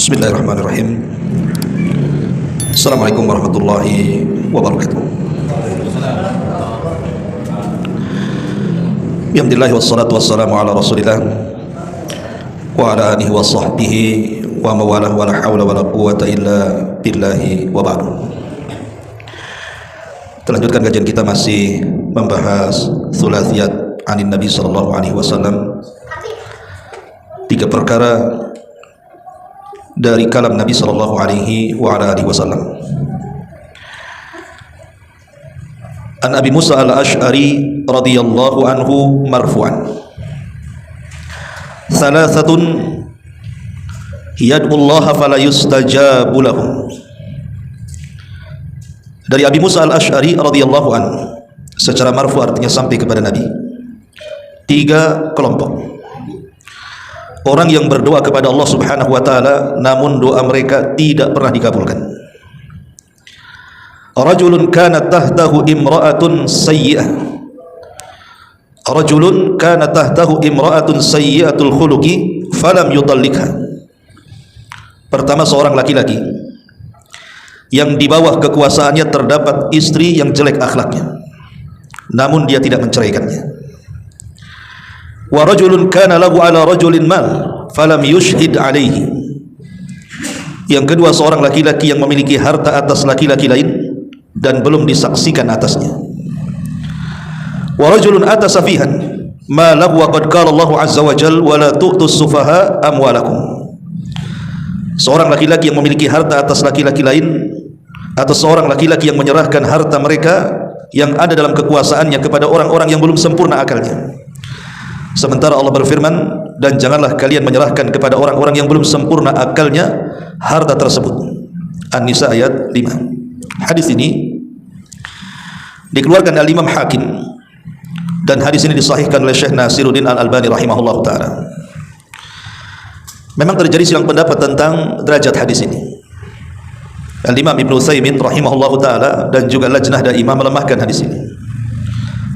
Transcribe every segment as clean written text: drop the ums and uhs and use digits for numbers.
Bismillahirrahmanirrahim. Assalamualaikum warahmatullahi wabarakatuh. Alhamdulillah wassalatu wassalamu ala rasulillah wa ala alihi wa sahbihi wa mawalah wa la hawla wa la quwata illa billahi wa ba'du. Terlanjutkan kajian kita masih membahas thulathiyat anin Nabi sallallahu alaihi wasallam. 3 perkara dari kalam Nabi sallallahu alaihi wa ala alihi wasallam. An Abi Musa al-Ash'ari radhiyallahu anhu marfu'an. Thalathatun yad'ullaha fala yustajabu lahum. Dari Abi Musa al-Ash'ari radhiyallahu anhu, secara marfu' artinya sampai kepada Nabi. 3 kelompok orang yang berdoa kepada Allah Subhanahu wa taala namun doa mereka tidak pernah dikabulkan. Rajulun kanat tahtahu imra'atun sayyi'ah. Rajulun kanat tahtahu imra'atun sayyi'atul khuluqi falam yutallikha. Pertama, seorang laki-laki yang di bawah kekuasaannya terdapat istri yang jelek akhlaknya namun dia tidak menceraikannya. Wa rajulun kana lahu ala rajulin mal falam yushhid alaihi. Yang kedua, seorang laki-laki yang memiliki harta atas laki-laki lain dan belum disaksikan atasnya. Wa rajulun ata safihan ma lahu wa qad qala Allah azza wa jalla wa la tu'tus sufaha amwalakum. Seorang laki-laki yang memiliki harta atas laki-laki lain atau seorang laki-laki yang menyerahkan harta mereka yang ada dalam kekuasaannya kepada orang-orang yang belum sempurna akalnya. Sementara Allah berfirman, dan janganlah kalian menyerahkan kepada orang-orang yang belum sempurna akalnya harta tersebut. An-Nisa ayat 5. Hadis ini dikeluarkan oleh Imam Hakim dan hadis ini disahihkan oleh Syekh Nasiruddin Al-Albani rahimahullah ta'ala. Memang terjadi silang pendapat tentang derajat hadis ini. Al-Imam Ibnu Utsaimin rahimahullah ta'ala dan juga lajnah daimah melemahkan hadis ini,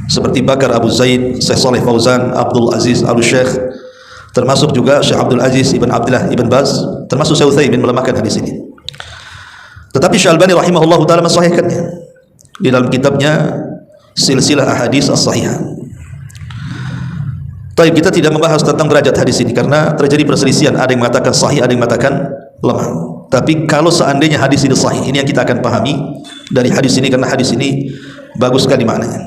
seperti Bakar Abu Zaid, Syekh Saleh Fauzan, Abdul Aziz Al-Syekh, termasuk juga Syekh Abdul Aziz Ibn Abdullah Ibn Baz, termasuk Syekh Utsaimin melemahkan hadis ini. Tetapi Syekh Al-Albani rahimahullah ta'ala mensahihkannya di dalam kitabnya Silsilah Ahadits As-Sahihah. Tapi kita tidak membahas tentang derajat hadis ini karena terjadi perselisihan, ada yang mengatakan sahih, ada yang mengatakan lemah. Tapi kalau seandainya hadis ini sahih, ini yang kita akan pahami dari hadis ini, karena hadis ini bagus sekali maknanya.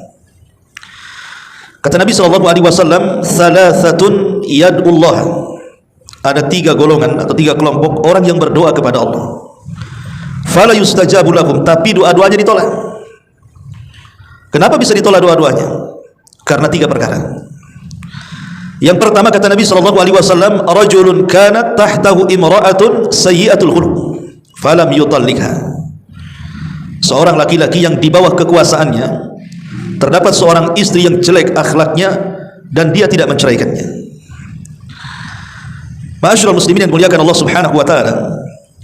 Kata Nabi sallallahu alaihi wasallam, "Tsalathatun yad'ullah." Ada 3 golongan atau 3 kelompok orang yang berdoa kepada Allah. Fala yustajabu lahum, tapi doa-doanya ditolak. Kenapa bisa ditolak doa-doanya? Karena 3 perkara. Yang pertama, kata Nabi sallallahu alaihi wasallam, "Rajulun kanat tahtahu imra'atun sayyi'atul khuluq, falam yutallikha." Seorang laki-laki yang di bawah kekuasaannya terdapat seorang istri yang jelek akhlaknya dan dia tidak menceraikannya. Ma'asyiral muslimin yang muliakan Allah Subhanahu wa taala,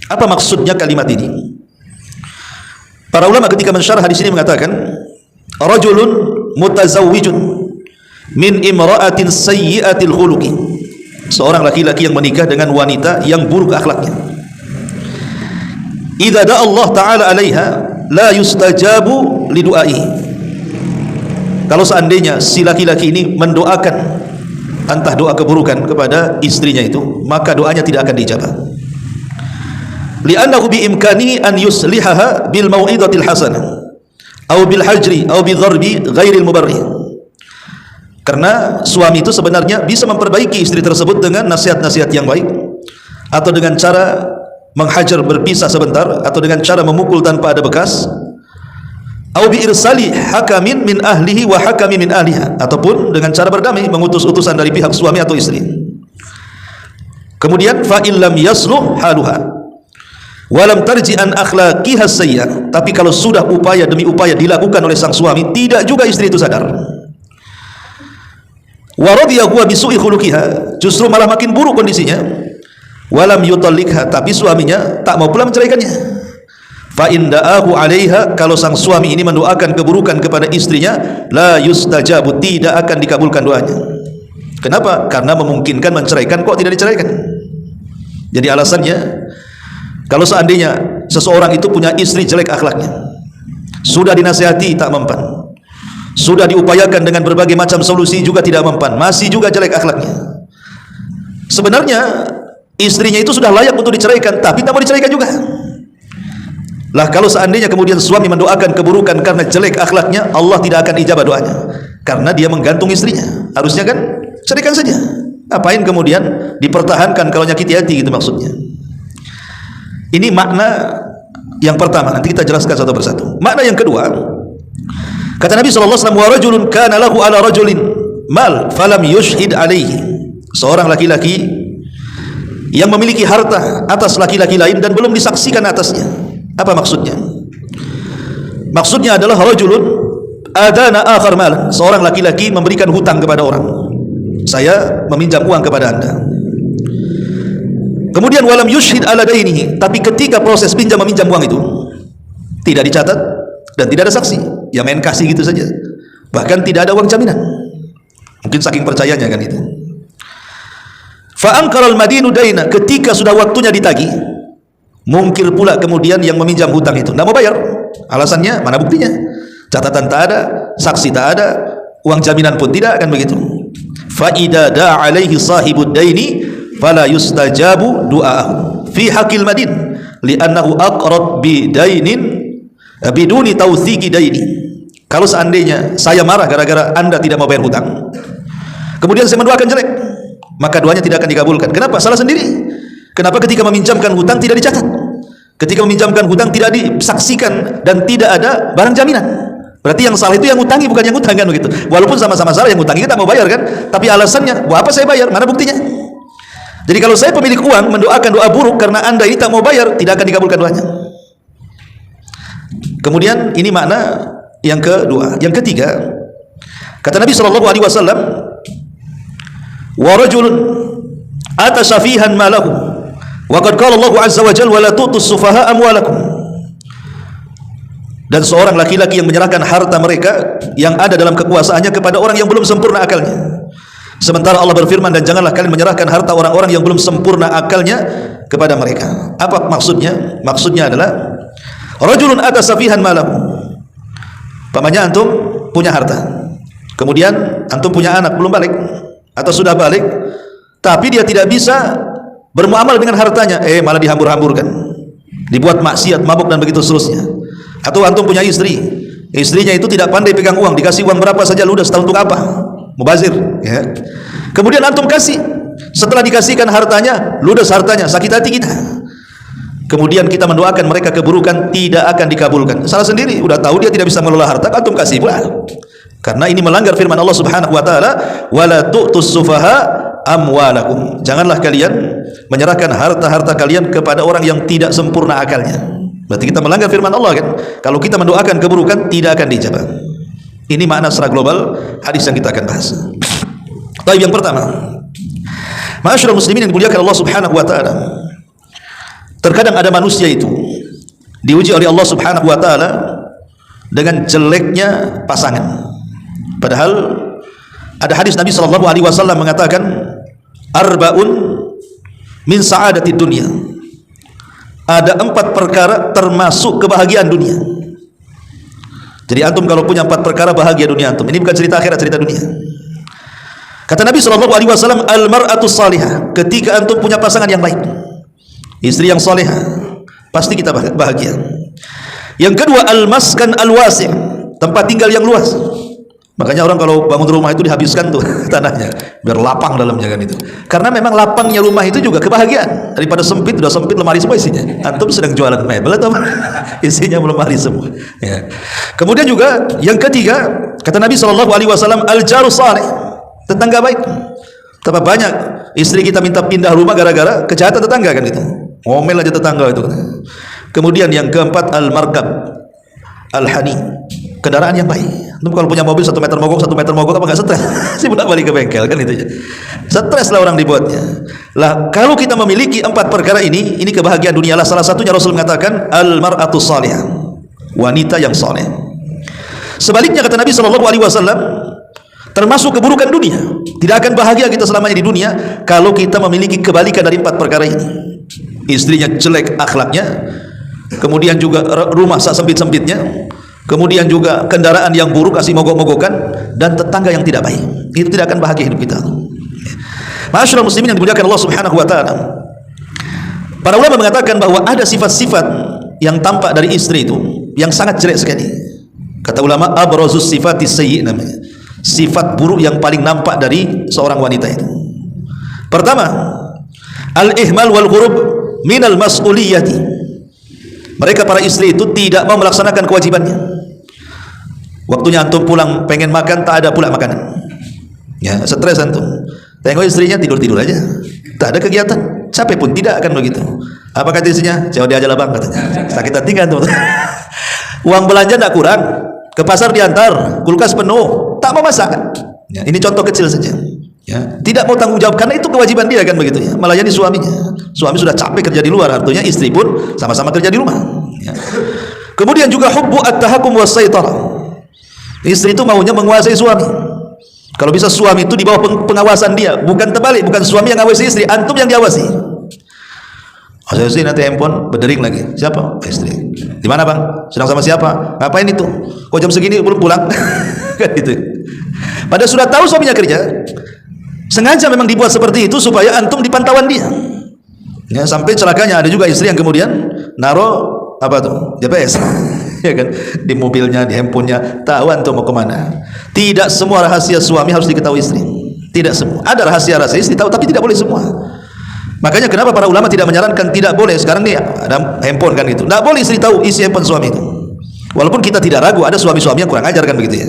apa maksudnya kalimat ini? Para ulama ketika mensyarah hadis ini mengatakan, rajulun mutazawwijun min imra'atin sayyi'atil khuluqi. Seorang laki-laki yang menikah dengan wanita yang buruk akhlaknya. Idza da'a Allah taala 'alaiha la yustajabu li du'aihi. Kalau seandainya si laki-laki ini mendoakan entah doa keburukan kepada istrinya itu, maka doanya tidak akan dijabah. Li'annahu bi imkani an yuslihaha bil mau'izatil hasanah aw bil hajri aw bi dharbi ghairil mubarrih. Karena suami itu sebenarnya bisa memperbaiki istri tersebut dengan nasihat-nasihat yang baik, atau dengan cara menghajar berpisah sebentar, atau dengan cara memukul tanpa ada bekas, au bi irsali hakamin min ahlihi wa hakami min ahliha, ataupun dengan cara berdamai, mengutus utusan dari pihak suami atau istri. Kemudian fa in lam yasluh haluha wa lam tarji an akhlaqiha sayyi'ah. Tapi kalau sudah upaya demi upaya dilakukan oleh sang suami, tidak juga istri itu sadar, wa radiya huwa bi su'i khuluqiha, justru malah makin buruk kondisinya, wa lam yutallikha, tapi suaminya tak mau pula menceraikannya. Fa in da'ahu 'alaiha, kalau sang suami ini mendoakan keburukan kepada istrinya, la yustajabu, tidak akan dikabulkan doanya. Kenapa? Karena memungkinkan menceraikan kok tidak diceraikan. Jadi alasannya Kalau seandainya seseorang itu punya istri jelek akhlaknya, sudah dinasihati tak mempan, sudah diupayakan dengan berbagai macam solusi juga tidak mempan, masih juga jelek akhlaknya. Sebenarnya istrinya itu sudah layak untuk diceraikan, tapi tak mau diceraikan juga. Lah kalau seandainya kemudian suami mendoakan keburukan karena jelek akhlaknya, Allah tidak akan ijabah doanya, karena dia menggantung istrinya. Harusnya kan ceraikan saja. Apain kemudian dipertahankan kalau nyakiti hati, gitu maksudnya. Ini makna yang pertama, nanti kita jelaskan satu persatu. Makna yang kedua, kata Nabi SAW, wa rajulun kana lahu ala rajulin mal falam yushhid alaihi. Seorang laki-laki yang memiliki harta atas laki-laki lain dan belum disaksikan atasnya. Apa maksudnya? Maksudnya adalah rajulun adana akhar mal. Seorang laki-laki memberikan hutang kepada orang. Saya meminjam uang kepada Anda. Kemudian walam yushhid ala dainihi, tapi ketika proses pinjam meminjam uang itu tidak dicatat dan tidak ada saksi, ya main kasih gitu saja, bahkan tidak ada uang jaminan. Mungkin saking percayanya kan itu. Fa ankaral madinu daina, ketika sudah waktunya ditagih, mungkir pula kemudian yang meminjam hutang itu tidak mau bayar. Alasannya mana buktinya? Catatan tak ada, saksi tak ada, uang jaminan pun tidak, kan begitu. Fa idza da'a alaihi sahibud daini fala yustajabu du'aahu fi haqqil madin li'annahu aqrad bidainin biduni tawthiki daini. Kalau seandainya saya marah gara-gara Anda tidak mau bayar hutang, kemudian saya mendoakan jelek, maka doanya tidak akan dikabulkan. Kenapa? Salah sendiri. Kenapa ketika meminjamkan hutang tidak dicatat? Ketika meminjamkan hutang tidak disaksikan dan tidak ada barang jaminan. Berarti yang salah itu yang ngutangi, bukan yang hutang, kan begitu. Walaupun sama-sama salah, yang ngutangi kita mau bayar kan, tapi alasannya, buat apa saya bayar? Mana buktinya? Jadi kalau saya pemilik uang mendoakan doa buruk karena Anda ini tak mau bayar, tidak akan dikabulkan doanya. Kemudian ini makna yang kedua. Yang ketiga, kata Nabi SAW, wa rajulun ata safihan malahu wa qad qala Allah azza wa jalla wa la tutus sufaha amwalakum. Dan seorang laki-laki yang menyerahkan harta mereka yang ada dalam kekuasaannya kepada orang yang belum sempurna akalnya. Sementara Allah berfirman, dan janganlah kalian menyerahkan harta orang-orang yang belum sempurna akalnya kepada mereka. Apa maksudnya? Maksudnya adalah rajulun ata safihan malahu. Pamannya antum punya harta, kemudian antum punya anak belum balik atau sudah balik, tapi dia tidak bisa bermuamal dengan hartanya, malah dihambur-hamburkan, dibuat maksiat, mabuk dan begitu seterusnya. Atau antum punya istri, istrinya itu tidak pandai pegang uang, dikasih uang berapa saja ludes, tahu untuk apa? Mubazir, ya. Kemudian antum kasih, setelah dikasihkan hartanya, ludes hartanya, sakit hati kita. Kemudian kita mendoakan mereka keburukan, tidak akan dikabulkan. Salah sendiri, udah tahu dia tidak bisa mengelola harta, antum kasih pula. Karena ini melanggar firman Allah Subhanahu wa taala, wala tu'tus sufaha amwalakum. Janganlah kalian menyerahkan harta-harta kalian kepada orang yang tidak sempurna akalnya. Berarti kita melanggar firman Allah, kan? Kalau kita mendoakan keburukan, tidak akan dijabah. Ini makna secara global hadis yang kita akan bahas. Baik, yang pertama, ma'asyiral muslimin yang dimuliakan Allah Subhanahu wa taala. Terkadang ada manusia itu diuji oleh Allah Subhanahu wa taala dengan jeleknya pasangan. Padahal ada hadis Nabi sallallahu alaihi wasallam mengatakan, arba'un min sa'adatid dunya. Ada 4 perkara termasuk kebahagiaan dunia. Jadi antum kalau punya 4 perkara bahagia dunia antum. Ini bukan cerita akhirat, cerita dunia. Kata Nabi sallallahu alaihi wasallam, al-mar'atu salihah. Ketika antum punya pasangan yang baik, istri yang salihah, pasti kita bahagia. Yang kedua, al-maskan al-wasi', tempat tinggal yang luas. Makanya orang kalau bangun rumah itu dihabiskan tuh tanahnya biar lapang dalamnya, kan itu. Karena memang lapangnya rumah itu juga kebahagiaan. Daripada sempit, udah sempit lemari semua isinya. Antum sedang jualan mebel atau isinya lemari semua. Ya. Kemudian juga yang ketiga, kata Nabi SAW, al-jaru salih, tetangga baik. Tambah banyak istri kita minta pindah rumah gara-gara kejahatan tetangga, kan itu. Ngomel aja tetangga itu. Kemudian yang keempat, al-markab al-hani, kendaraan yang baik. Antum kalau punya mobil 1 meter mogok apa nggak stres? Sih bolak balik ke bengkel, kan itu. Stres lah orang dibuatnya. Lah kalau kita memiliki 4 perkara ini kebahagiaan dunia lah. Salah satunya Rasul mengatakan al-mar'atu salihah, wanita yang saleh. Sebaliknya kata Nabi SAW, termasuk keburukan dunia, tidak akan bahagia kita selamanya di dunia kalau kita memiliki kebalikan dari 4 perkara ini. istrinya jelek akhlaknya, kemudian juga rumah sempit-sempitnya, kemudian juga kendaraan yang buruk, kasih mogok-mogokan, dan tetangga yang tidak baik. Itu tidak akan bahagia hidup kita. Ma'asyiral muslimin yang dimuliakan Allah Subhanahu wa taala. Para ulama mengatakan bahwa ada sifat-sifat yang tampak dari istri itu yang sangat jelek sekali. Kata ulama, abrazus sifatis sayyi namanya. Sifat buruk yang paling nampak dari seorang wanita itu. Pertama, al-ihmal wal ghurub minal mas'uliyati. Mereka para istri itu tidak mau melaksanakan kewajibannya. Waktunya antum pulang pengen makan, tak ada pula makanan. Ya, stres antum. Tengok istrinya tidur-tidur aja. Tak ada kegiatan. Capek pun tidak akan begitu. Apa kata istrinya? Jauh dia aja lah bang katanya. Sakit hati kan tuh. Uang belanja tidak kurang. Ke pasar diantar, kulkas penuh, tak mau masak. Ya, ini contoh kecil saja. Ya, tidak mau tanggung jawab karena itu kewajiban dia kan begitu ya. Malah jadi suaminya. Suami sudah capek kerja di luar, artinya istri pun sama-sama kerja di rumah. Ya. Kemudian juga hubbu at-tahakkum was-saytarah. Istri itu maunya menguasai suami. Kalau bisa suami itu di bawah pengawasan dia, bukan terbalik, bukan suami yang ngawasi istri, antum yang diawasi. Oh, saya sih nanti handphone berdering lagi. Siapa? Istri. Di mana bang? Sedang sama siapa? Ngapain itu? Kok jam segini belum pulang? Kan gitu. Padahal sudah tahu suaminya kerja. Sengaja memang dibuat seperti itu supaya antum di pantauan dia. Ya, sampai celakanya ada juga istri yang kemudian naruh apa tuh? GPS. Ya kan? Di mobilnya, di handphonenya, tahu antum mau kemana. Tidak semua rahasia suami harus diketahui istri. Tidak semua. Ada rahasia-rahasia istri tahu, tapi tidak boleh semua. Makanya kenapa para ulama tidak menyarankan tidak boleh. Sekarang nih ada handphone kan gitu. Tidak boleh istri tahu isi handphone suami itu. Walaupun kita tidak ragu ada suami-suami yang kurang ajar kan begitu ya.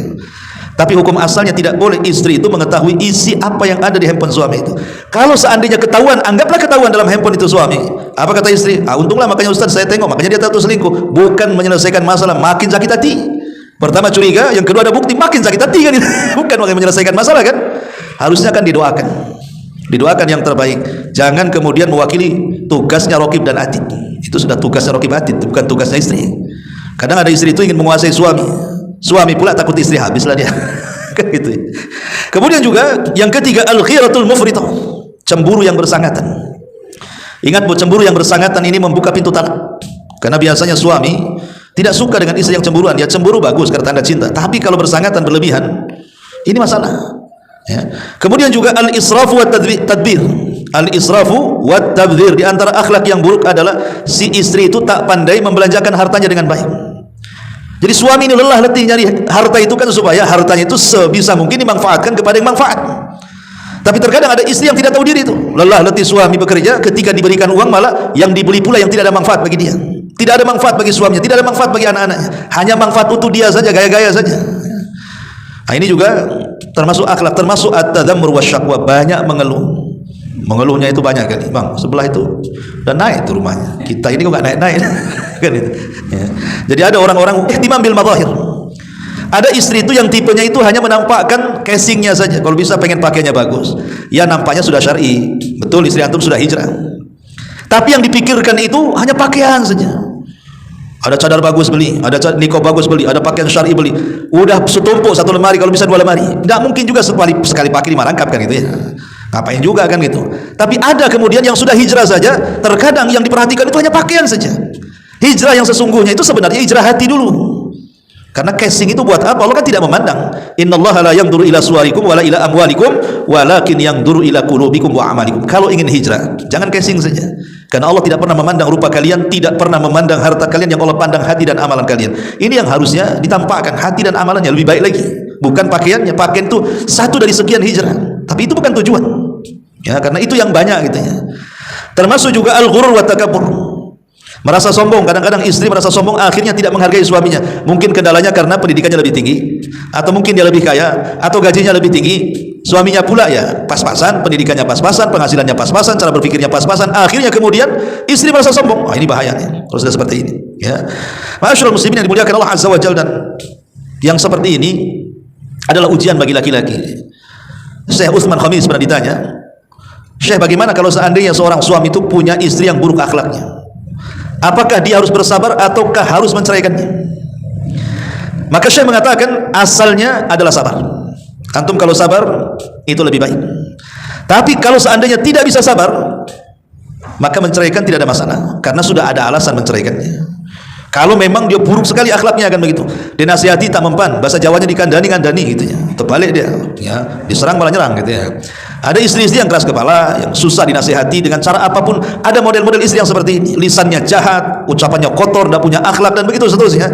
Tapi hukum asalnya tidak boleh istri itu mengetahui isi apa yang ada di handphone suami itu. Kalau seandainya ketahuan, anggaplah ketahuan dalam handphone itu suami. Apa kata istri? Ah, untunglah makanya Ustaz saya tengok, makanya dia tahu selingkuh. Bukan menyelesaikan masalah, makin sakit hati. Pertama curiga, yang kedua ada bukti, makin sakit hati kan. Bukan menyelesaikan masalah kan. Harusnya kan didoakan. Didoakan yang terbaik. Jangan kemudian mewakili tugasnya Raqib dan Atid. Itu sudah tugasnya Raqib Atid, bukan tugasnya istri. Kadang ada istri itu ingin menguasai suami. Suami pula takut istri habislah dia. Kan gitu. Kemudian juga yang ketiga al-ghiratul mufritah. Cemburu yang bersangatan. Ingat bahwa cemburu yang bersangatan ini membuka pintu talak. Karena biasanya suami tidak suka dengan istri yang cemburuan. Dia cemburu bagus karena tanda cinta. Tapi kalau bersangatan berlebihan, ini masalah. Ya. Kemudian juga al-israfu wa tadbir. Al-israfu wa tabdzir, di antara akhlak yang buruk adalah si istri itu tak pandai membelanjakan hartanya dengan baik. Jadi suami ini lelah letih nyari harta itu kan supaya hartanya itu sebisa mungkin dimanfaatkan kepada yang manfaat. Tapi terkadang ada istri yang tidak tahu diri itu. Lelah letih suami bekerja, ketika diberikan uang malah yang dibeli pula yang tidak ada manfaat bagi dia. Tidak ada manfaat bagi suaminya, tidak ada manfaat bagi anak-anaknya. Hanya manfaat untuk dia saja, gaya-gaya saja. Nah, ini juga termasuk akhlak, termasuk at-tadzammur wasyaqwa, banyak mengeluh. Mengeluhnya itu banyak kali, bang sebelah itu udah naik tuh rumahnya, kita ini kok nggak naik-naik. Kan itu. Ya. Jadi ada orang-orang ihtimam bil madahir. Ada istri itu yang tipenya itu hanya menampakkan casingnya saja. Kalau bisa pengen pakainya bagus, ya nampaknya sudah syar'i. Betul, istri antum sudah hijrah. Tapi yang dipikirkan itu hanya pakaian saja. Ada cadar bagus beli, ada nikob bagus beli, ada pakaian syar'i beli. Udah setumpuk satu lemari, kalau bisa dua lemari. Tidak mungkin juga sekali pakai 5 rangkap kan gitu ya. Ngapain juga kan gitu. Tapi ada kemudian yang sudah hijrah saja, terkadang yang diperhatikan itu hanya pakaian saja. Hijrah yang sesungguhnya itu sebenarnya hijrah hati dulu. Karena casing itu buat apa? Allah kan tidak memandang. Innallaha la yanzuru ila suwarikum wala ila amwalikum walakin yanzuru ila qulubikum wa amalikum. Kalau ingin hijrah, jangan casing saja. Karena Allah tidak pernah memandang rupa kalian, tidak pernah memandang harta kalian, yang Allah pandang hati dan amalan kalian. Ini yang harusnya ditampakkan, hati dan amalannya lebih baik lagi. Bukan pakaiannya. Pakaian itu satu dari sekian hijrah. Tapi itu bukan tujuan. Ya, karena itu yang banyak gitu ya. Termasuk juga al-ghurur wa takabbur. Merasa sombong, kadang-kadang istri merasa sombong akhirnya tidak menghargai suaminya. Mungkin kendalanya karena pendidikannya lebih tinggi, atau mungkin dia lebih kaya, atau gajinya lebih tinggi. Suaminya pula ya pas-pasan, pendidikannya pas-pasan, penghasilannya pas-pasan, cara berpikirnya pas-pasan. Akhirnya kemudian istri merasa sombong. Oh, ini bahaya nih kalau sudah seperti ini. Ya. Ma'asyiral muslimin yang dimuliakan Allah Azza wa Jalla, dan yang seperti ini adalah ujian bagi laki-laki. Syekh Utsman Khamis pernah ditanya, Syekh, bagaimana kalau seandainya seorang suami itu punya istri yang buruk akhlaknya? Apakah dia harus bersabar ataukah harus menceraikannya? Maka Syekh mengatakan asalnya adalah sabar. Antum kalau sabar itu lebih baik. Tapi kalau seandainya tidak bisa sabar, maka menceraikan tidak ada masalah, karena sudah ada alasan menceraikannya. Kalau memang dia buruk sekali akhlaknya akan begitu, dinasihati tak mempan, bahasa Jawanya dikandani-kandani gitu ya, terbalik dia, ya diserang malah nyerang gitu ya. Ada istri-istri yang keras kepala, yang susah dinasihati dengan cara apapun. Ada model-model istri yang seperti ini, lisannya jahat, ucapannya kotor, tidak punya akhlak dan begitu seterusnya.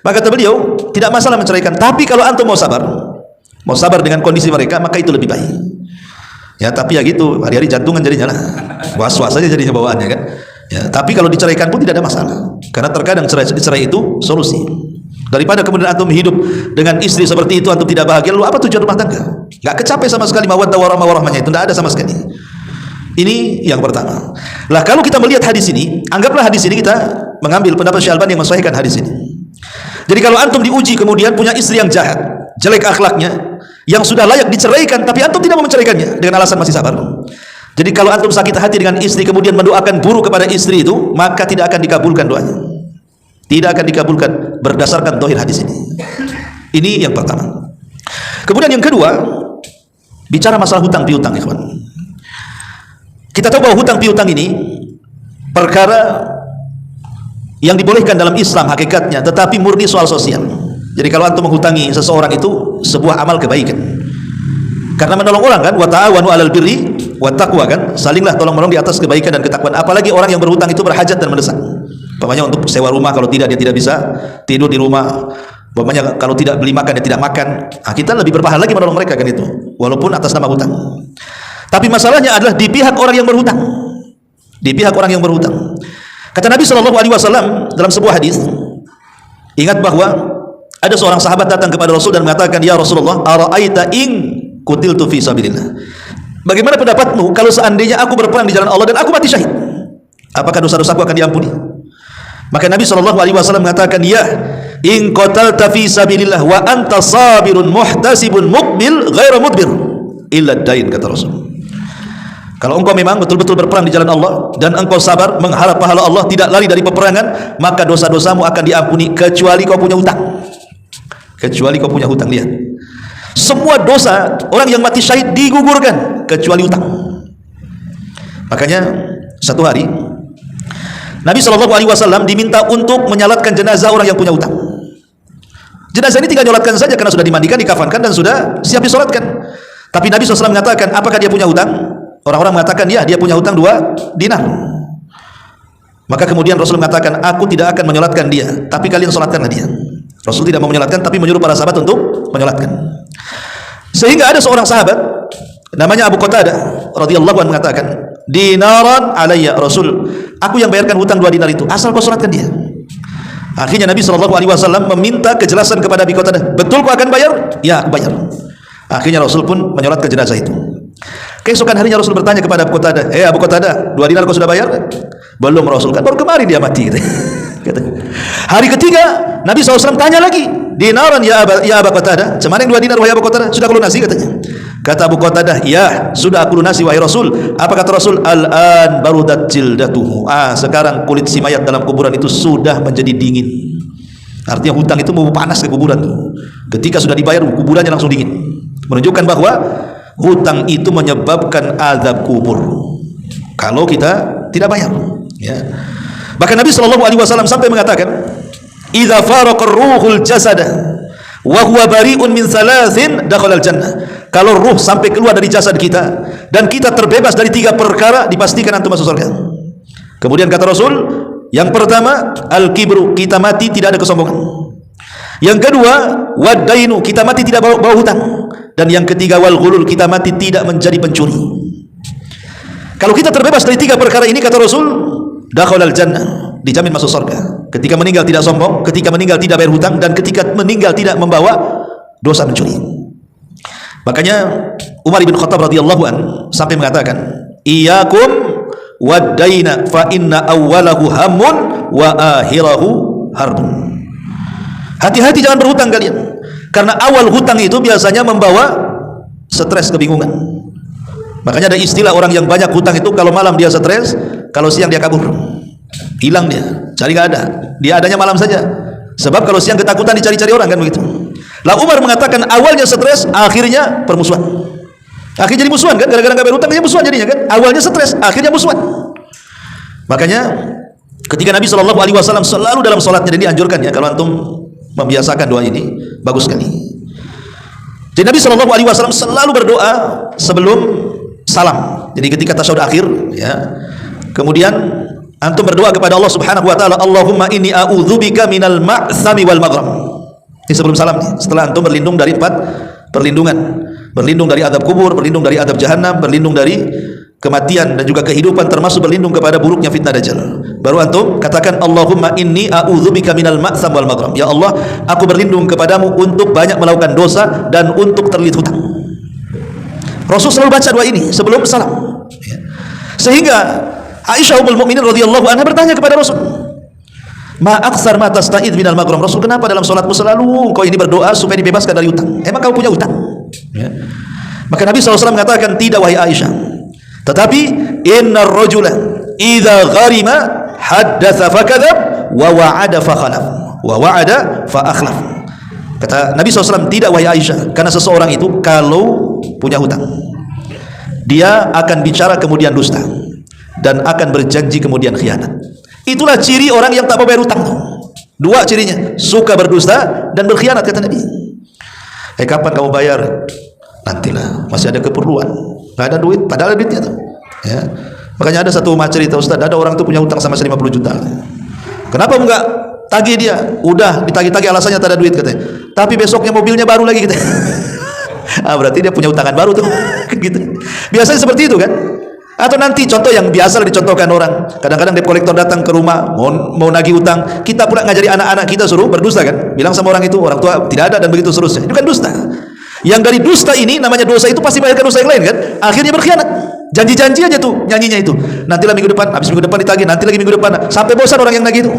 Maka kata beliau, tidak masalah menceraikan, tapi kalau antum mau sabar dengan kondisi mereka, maka itu lebih baik. Ya, tapi ya gitu, hari-hari jantungan jadinya lah, was-was saja jadinya bawaannya kan. Ya, tapi kalau diceraikan pun tidak ada masalah, karena terkadang cerai itu solusi. Daripada kemudian antum hidup dengan istri seperti itu, antum tidak bahagia, lalu apa tujuan rumah tangga? Nggak kecapai sama sekali mawaddah warahmah-warahmahnya, itu tidak ada sama sekali. Ini yang pertama. Lah kalau kita melihat hadis ini, anggaplah hadis ini kita mengambil pendapat Syekh Albani yang mensahihkan hadis ini. Jadi kalau antum diuji kemudian punya istri yang jahat, jelek akhlaknya, yang sudah layak diceraikan, tapi antum tidak mau menceraikannya dengan alasan masih sabar. Jadi kalau antum sakit hati dengan istri kemudian mendoakan buruk kepada istri itu, maka tidak akan dikabulkan doanya. Tidak akan dikabulkan berdasarkan zahir hadis ini. Ini yang pertama. Kemudian yang kedua, bicara masalah hutang piutang, ikhwan. Kita tahu bahwa hutang piutang ini perkara yang dibolehkan dalam Islam hakikatnya, tetapi murni soal sosial. Jadi kalau antum menghutangi seseorang itu sebuah amal kebaikan. Karena menolong orang kan, wa ta'awanu 'alal birri wat taqwa kan, salinglah tolong-menolong di atas kebaikan dan ketakwaan. Apalagi orang yang berhutang itu berhajat dan mendesak. Umpamanya untuk sewa rumah, kalau tidak dia tidak bisa tidur di rumah. Umpamanya kalau tidak beli makan dia tidak makan. Nah, kita lebih berpahala lagi menolong mereka kan itu, walaupun atas nama hutang. Tapi masalahnya adalah di pihak orang yang berhutang. Di pihak orang yang berhutang. Kata Nabi SAW dalam sebuah hadis, ingat bahwa ada seorang sahabat datang kepada Rasul dan mengatakan, "Ya Rasulullah, ara'aita in qutiltu fi sabilillah." Bagaimana pendapatmu kalau seandainya aku berperang di jalan Allah dan aku mati syahid? Apakah dosa-dosaku akan diampuni? Maka Nabi SAW mengatakan, "Ya, in qatalta fi sabilillah wa anta sabirun muhtasibun muqbil ghairu mudbir illa dain," kata Rasul. Kalau engkau memang betul-betul berperang di jalan Allah dan engkau sabar mengharap pahala Allah, tidak lari dari peperangan, maka dosa-dosamu akan diampuni kecuali kau punya hutang. Kecuali kau punya hutang. Lihat, semua dosa orang yang mati syahid digugurkan kecuali hutang. Makanya satu hari Nabi SAW diminta untuk menyalatkan jenazah orang yang punya hutang. Jenazah ini tinggal nyolatkan saja karena sudah dimandikan, dikafankan dan sudah siap disolatkan. Tapi Nabi SAW mengatakan, apakah dia punya hutang? Orang-orang mengatakan, ya, dia punya hutang 2 dinar. Maka kemudian Rasul mengatakan, aku tidak akan menyolatkan dia, tapi kalian solatkanlah dia. Rasul tidak mau menyolatkan, tapi menyuruh para sahabat untuk menyolatkan. Sehingga ada seorang sahabat namanya Abu Qatadah radhiyallahu anhu mengatakan, dinaran alayya Rasul, aku yang bayarkan hutang 2 dinar itu, asal kau solatkan dia. Akhirnya Nabi SAW meminta kejelasan kepada Abu Qatadah, betul kau akan bayar? Ya, aku bayar. Akhirnya Rasul pun menyolatkan jenazah itu. Keesokan harinya Rasul bertanya kepada Abu Qatadah, Abu Qatadah, 2 dinar kau sudah bayar? Belum Rasul, kan baru kemarin dia mati. Hari ketiga Nabi SAW tanya lagi, dinaran ya Abu Qatadah, cemana yang 2 dinar wahai Abu Qatadah, sudah kau lunasi katanya. Kata Abu Qatadah, ya sudah aku lunasi wahai Rasul. Apa kata Rasul? Al-an barudat jildatuhu, sekarang kulit si mayat dalam kuburan itu sudah menjadi dingin. Artinya hutang itu mau panas ke kuburan. Ketika sudah dibayar, kuburannya langsung dingin, menunjukkan bahwa hutang itu menyebabkan azab kubur kalau kita tidak bayar, ya. Bahkan Nabi SAW sampai mengatakan, idza faraqa ruhul jasada wa huwa bari'un min thalathin dakhala al-jannah. Kalau ruh sampai keluar dari jasad kita dan kita terbebas dari 3 perkara, dipastikan antum masuk surga. Kemudian kata Rasul, yang pertama al-kibru, kita mati tidak ada kesombongan. Yang kedua wad-dainu, kita mati tidak bawa hutang. Dan yang ketiga wal ghulul, kita mati tidak menjadi pencuri. Kalau kita terbebas dari 3 perkara ini, kata Rasul, dakhalal jannah, dijamin masuk surga. Ketika meninggal tidak sombong, ketika meninggal tidak bayar hutang, dan ketika meninggal tidak membawa dosa mencuri. Makanya Umar bin Khattab radhiyallahu an sampai mengatakan, iyyakum wad-daina fa inna awwalahu hammun wa akhirahu harbun. Hati-hati jangan berhutang kalian, karena awal hutang itu biasanya membawa stres, kebingungan. Makanya ada istilah orang yang banyak hutang itu, kalau malam dia stres, kalau siang dia kabur, hilang dia, cari nggak ada, dia adanya malam saja. Sebab kalau siang ketakutan dicari-cari orang, kan begitu. Lah Umar mengatakan awalnya stres, akhirnya permusuhan. Akhirnya jadi musuhan kan, gara-gara nggak bayar hutang, dia musuhan jadinya kan. Awalnya stres, akhirnya musuhan. Makanya ketika Nabi Shallallahu Alaihi Wasallam selalu dalam sholatnya, dan dianjurkan ya kalau antum membiasakan doa ini, bagus sekali. Jadi Nabi Shallallahu Alaihi Wasallam selalu berdoa sebelum salam. Jadi ketika tasyahud akhir, ya, kemudian antum berdoa kepada Allah Subhanahu Wa Taala, Allahumma inni a'udzubika minal ma'tsami wal maghram. Ini sebelum salam. Setelah antum berlindung dari 4 perlindungan, berlindung dari azab kubur, berlindung dari azab jahanam, berlindung dari kematian dan juga kehidupan, termasuk berlindung kepada buruknya fitnah dajjal. Baru antum katakan Allahumma inni a'udzubika minal ma'tsam wal maghram. Ya Allah, aku berlindung kepadamu untuk banyak melakukan dosa dan untuk terlilit hutang. Rasul selalu baca doa ini sebelum salam. Sehingga Aisyah ummul mukminin radhiyallahu anha bertanya kepada Rasul, "Ma aktsar ma tasta'id minal maghram?" Rasul, kenapa dalam salatmu selalu kau ini berdoa supaya dibebaskan dari hutang? Emang kau punya hutang? Ya. Maka Nabi SAW mengatakan, tidak wahai Aisyah, tetapi innar rajula idza gharima haddatsa fakadzab wa wa'ada fa khalaf wa wa'ada fa akhlaf. Kata Nabi SAW, tidak wahai Aisyah, karena seseorang itu kalau punya hutang, dia akan bicara kemudian dusta dan akan berjanji kemudian khianat. Itulah ciri orang yang tak mau bayar hutang. 2 cirinya, suka berdusta dan berkhianat, kata Nabi. Kapan kamu bayar? Nantilah, masih ada keperluan, nggak ada duit, padahal ada duitnya tuh. Ya. Makanya ada satu umat cerita, Ustaz, ada orang tuh punya hutang sama 50 juta. Kenapa enggak tagih dia? Udah ditagih-tagih, alasannya tak ada duit katanya. Tapi besoknya mobilnya baru lagi katanya. Berarti dia punya utangan baru tuh. Gitu. Biasanya seperti itu kan? Atau nanti contoh yang biasa dicontohkan orang, kadang-kadang debt collector datang ke rumah mau nagih utang, kita pula ngajari anak-anak kita suruh berdusta kan, bilang sama orang itu, orang tua tidak ada dan begitu seterusnya. Itu kan dusta. Yang dari dusta ini, namanya dosa itu pasti bayarkan dosa yang lain kan, akhirnya berkhianat. Janji-janji aja tuh nyanyinya itu, nantilah minggu depan, habis minggu depan ditagih, nanti lagi minggu depan, sampai bosan orang yang nagih itu.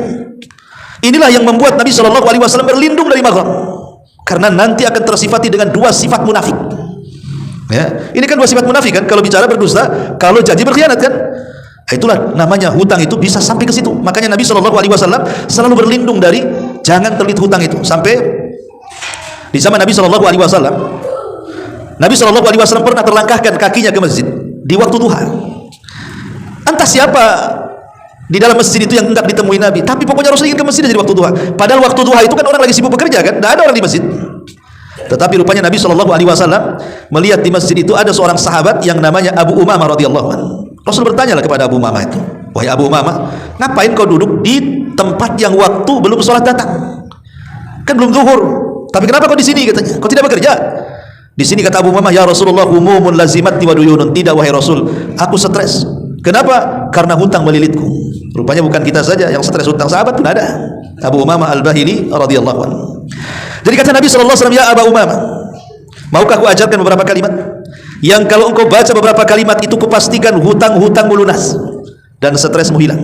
Inilah yang membuat Nabi Shallallahu Alaihi Wasallam berlindung dari maghram, karena nanti akan tersifati dengan 2 sifat munafik. Ya, ini kan 2 sifat munafik kan, kalau bicara berdusta, kalau janji berkhianat kan. Itulah namanya hutang itu bisa sampai ke situ. Makanya Nabi Shallallahu Alaihi Wasallam selalu berlindung dari jangan terlilit hutang itu. Sampai di zaman Nabi Shallallahu Alaihi Wasallam, Nabi Shallallahu Alaihi Wasallam pernah terlangkahkan kakinya ke masjid di waktu duha. Entah siapa di dalam masjid itu yang hendak ditemui Nabi, tapi pokoknya Rasul ingin ke masjid di waktu duha. Padahal waktu duha itu kan orang lagi sibuk bekerja kan, tidak ada orang di masjid. Tetapi rupanya Nabi Shallallahu Alaihi Wasallam melihat di masjid itu ada seorang sahabat yang namanya Abu Umamah radhiyallahu anhu. Rasul bertanyalah kepada Abu Umamah itu, wahai Abu Umamah, ngapain kau duduk di tempat yang waktu belum sholat datang? Kan belum zuhur. Tapi kenapa kau di sini katanya? Kau tidak bekerja? Di sini kata Abu Umamah, ya Rasulullah, humumun lazimatni wa duyunun. Tidak wahai Rasul, aku stres. Kenapa? Karena hutang melilitku. Rupanya bukan kita saja yang stres hutang, sahabat pun ada. Abu Umamah Al-Bahili radhiyallahu anhu. Jadi kata Nabi sallallahu alaihi wasallam, ya Abu Umamah, maukah aku ajarkan beberapa kalimat yang kalau engkau baca beberapa kalimat itu kupastikan hutang-hutangmu lunas dan stresmu hilang.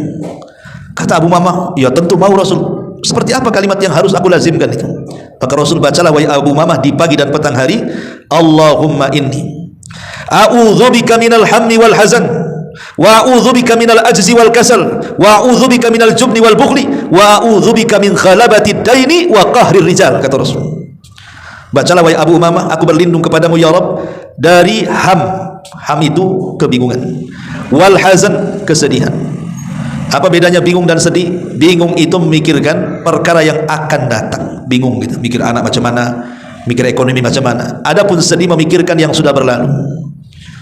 Kata Abu Umamah, ya tentu mau Rasul. Seperti apa kalimat yang harus aku lazimkan itu? Maka Rasul bacalah wahai Abu Umamah di pagi dan petang hari, Allahumma inni a'udzubika minal hammi wal hazan, wa a'udzubika minal ajzi wal kasal, wa a'udzubika minal jubni wal bukhli, wa a'udzubika min khalabatid daini wa qahrir rijal. Kata Rasul, bacalah wahai Abu Umamah, aku berlindung kepadamu ya Rabb dari ham itu kebingungan, wal hazan kesedihan. Apa bedanya bingung dan sedih? Bingung itu memikirkan perkara yang akan datang, bingung gitu, mikir anak macam mana, mikir ekonomi macam mana. Adapun sedih memikirkan yang sudah berlalu.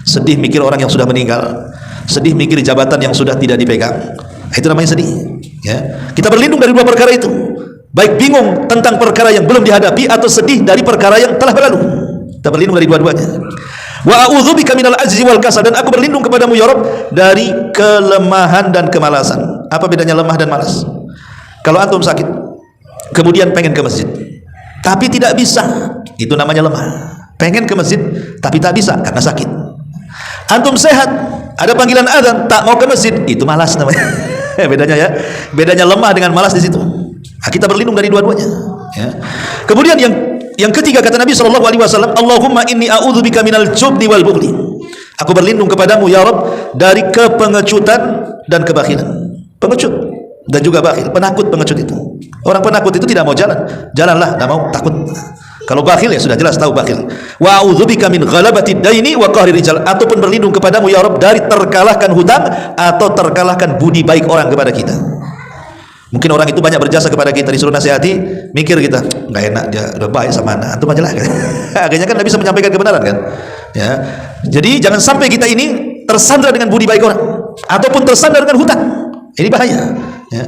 Sedih mikir orang yang sudah meninggal, sedih mikir jabatan yang sudah tidak dipegang. Itu namanya sedih. Ya. Kita berlindung dari 2 perkara itu. Baik bingung tentang perkara yang belum dihadapi atau sedih dari perkara yang telah berlalu. Kita berlindung dari dua-duanya. Wa a'udzubika minal ajzi wal kasal, dan aku berlindung kepadamu ya Rabb dari kelemahan dan kemalasan. Apa bedanya lemah dan malas? Kalau antum sakit kemudian pengen ke masjid tapi tidak bisa, itu namanya lemah. Pengen ke masjid tapi tak bisa karena sakit. Antum sehat, ada panggilan azan, tak mau ke masjid, itu malas namanya. Bedanya ya, bedanya lemah dengan malas di situ. Nah, kita berlindung dari dua-duanya. Ya. Kemudian yang ketiga kata Nabi Shallallahu Alaihi Wasallam, Allahumma inni a'udzubika minal jubni wal bukhli. Aku berlindung kepadamu ya Rabb dari kepengecutan dan kebakhilan. Pengecut dan juga bakhil, penakut, pengecut itu. Orang penakut itu tidak mau jalan, jalanlah, tidak mau, takut. Kalau bakhil ya sudah jelas tahu bakhil. Wa a'udzubika min ghalabatid daini wa qahri rijal, ataupun berlindung kepadamu ya Rabb dari terkalahkan hutang atau terkalahkan budi baik orang kepada kita. Mungkin orang itu banyak berjasa kepada kita, disuruh nasihati, mikir kita, nggak enak dia udah baik sama anak, antum aja lah. Akhirnya kan tidak bisa menyampaikan kebenaran kan? Ya. Jadi jangan sampai kita ini tersandra dengan budi baik orang ataupun tersandra dengan hutang. Ini bahaya. Ya.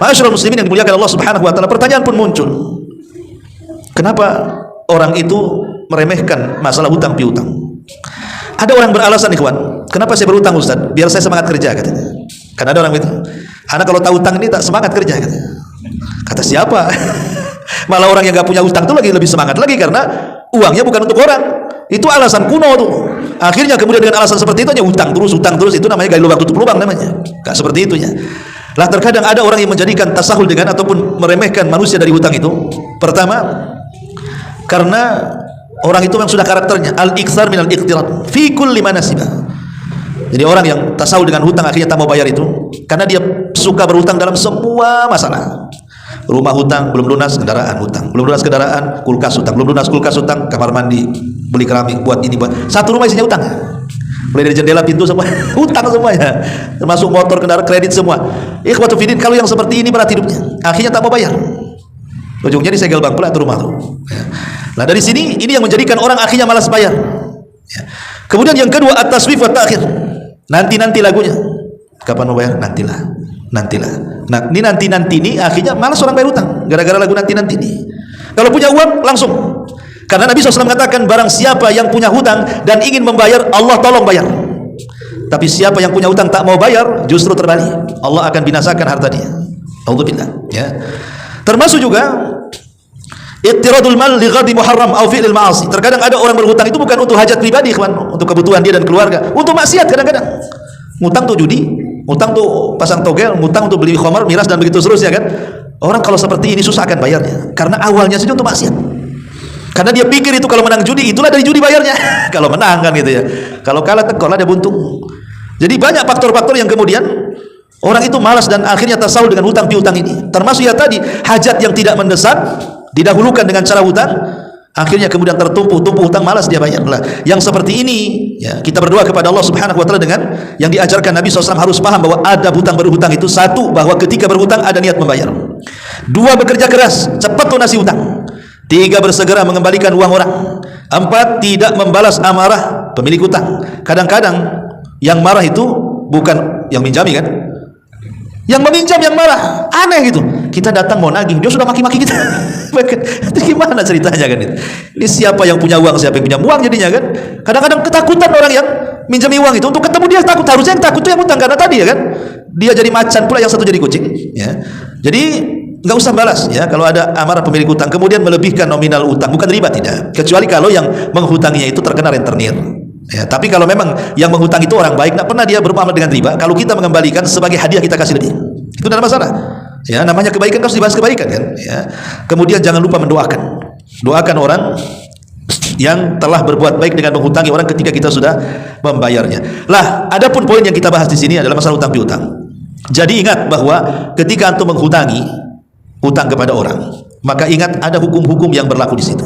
Ma'asyiral muslimin yang dimuliakan Allah Subhanahu wa taala, pertanyaan pun muncul. Kenapa orang itu meremehkan masalah hutang piutang? Ada orang beralasan, ikhwan, kenapa saya berhutang Ustaz? Biar saya semangat kerja katanya. Karena ada orang itu, anak kalau tahu hutang ini tak semangat kerja katanya. Kata siapa? Malah orang yang gak punya hutang itu lebih semangat lagi karena uangnya bukan untuk orang. Itu alasan kuno tuh. Akhirnya kemudian dengan alasan seperti itu hanya hutang terus, itu namanya gali lubang tutup lubang namanya. Gak seperti itunya. Lah terkadang ada orang yang menjadikan tasahul dengan ataupun meremehkan manusia dari hutang itu. Pertama, karena orang itu memang sudah karakternya al-iktsar minal iqtirat fi kulli manasibah. Jadi orang yang tasawuf dengan hutang akhirnya tak mau bayar itu karena dia suka berhutang dalam semua masalah. Rumah hutang, belum lunas kendaraan hutang, belum lunas kendaraan, kulkas hutang, belum lunas kulkas hutang, kamar mandi, beli keramik, buat ini, buat satu rumah isinya hutang. Mulai dari jendela, pintu semua hutang semuanya, termasuk motor, kendaraan, kredit semua. Ikhwatu fiddin, kalau yang seperti ini berat hidupnya, akhirnya tak mau bayar. Ujungnya disegel bang pula tuh rumah tuh. Nah dari sini ini yang menjadikan orang akhirnya malas bayar. Kemudian yang kedua at-taswif wa ta'khir. Nanti lagunya. Kapan mau bayar? Nantilah. Nah ini nanti ini akhirnya malas orang bayar hutang gara-gara lagu nanti ini. Kalau punya uang langsung. Karena Nabi SAW mengatakan barang siapa yang punya hutang dan ingin membayar, Allah tolong bayar. Tapi siapa yang punya hutang tak mau bayar, justru terbalik. Allah akan binasakan harta dia. Alhamdulillah. Ya. Termasuk juga ittiradul mal li ghadi muharram au fi'lil ma'asi. Terkadang ada orang berhutang itu bukan untuk hajat pribadi, kawan, untuk kebutuhan dia dan keluarga, untuk maksiat kadang-kadang. Ngutang tuh judi, ngutang tuh pasang togel, ngutang untuk beli khamar, miras dan begitu seterusnya kan. Orang kalau seperti ini susah akan bayarnya karena awalnya saja untuk maksiat. Karena dia pikir itu kalau menang judi itulah dari judi bayarnya. Kalau menang kan gitu ya. Kalau kalah tekolah dia buntung. Jadi banyak faktor-faktor yang kemudian orang itu malas dan akhirnya tasawuf dengan hutang piutang ini. Termasuk ya tadi hajat yang tidak mendesak didahulukan dengan cara hutang, akhirnya kemudian tertumpuk hutang, malas dia bayar. Lah, yang seperti ini ya, kita berdoa kepada Allah Subhanahu wa taala dengan yang diajarkan Nabi SAW, harus paham bahwa ada hutang berhutang itu satu, bahwa ketika berhutang ada niat membayar. Dua, bekerja keras, cepat lunasi hutang. Tiga, bersegera mengembalikan uang orang. Empat, tidak membalas amarah pemilik hutang. Kadang-kadang yang marah itu bukan yang minjami kan, yang meminjam yang marah. Aneh gitu, kita datang mau nagih, dia sudah maki-maki kita. Itu gimana ceritanya kan? Ini siapa yang punya uang, siapa yang punya uang jadinya kan? Kadang-kadang ketakutan orang yang minjami uang itu, untuk ketemu dia takut. Harusnya yang takut itu yang utang, karena tadi ya kan, dia jadi macan pula, yang satu jadi kucing ya. Jadi nggak usah balas ya kalau ada amarah pemilik utang, kemudian melebihkan nominal utang, bukan riba, tidak, kecuali kalau yang menghutanginya itu terkena rentenir ya. Tapi kalau memang yang menghutang itu orang baik, tidak pernah dia bermuamalah dengan riba, kalau kita mengembalikan sebagai hadiah, kita kasih lebih, itu tidak ada masalah ya. Namanya kebaikan harus dibahas kebaikan kan ya. Kemudian jangan lupa doakan orang yang telah berbuat baik dengan menghutangi orang ketika kita sudah membayarnya. Lah, adapun poin yang kita bahas di sini adalah masalah hutang piutang. Jadi ingat bahwa ketika antum menghutangi hutang kepada orang, maka ingat ada hukum-hukum yang berlaku di situ.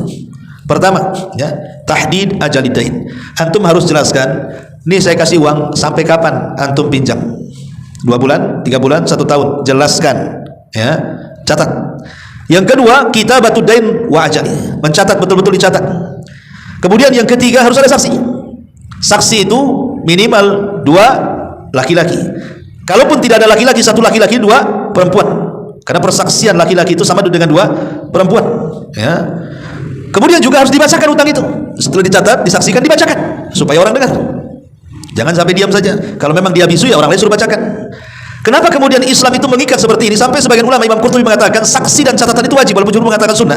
Pertama, ya, tahdid ajalidain. Antum harus jelaskan, nih saya kasih uang sampai kapan antum pinjam? 2 bulan, 3 bulan, 1 tahun. Jelaskan, ya, catat. Yang kedua, kitabatud dain wa ajali. Mencatat, betul-betul dicatat. Kemudian yang ketiga, harus ada saksi. Saksi itu minimal 2 laki-laki. Kalaupun tidak ada laki-laki, 1 laki-laki, 2 perempuan. Karena persaksian laki-laki itu sama dengan 2 perempuan ya. Kemudian juga harus dibacakan hutang itu. Setelah dicatat, disaksikan, dibacakan supaya orang dengar. Jangan sampai diam saja. Kalau memang dia bisu, ya orang lain suruh bacakan. Kenapa kemudian Islam itu mengikat seperti ini? Sampai sebagian ulama, Imam Qurtubi mengatakan saksi dan catatan itu wajib, walaupun jumhur mengatakan sunnah,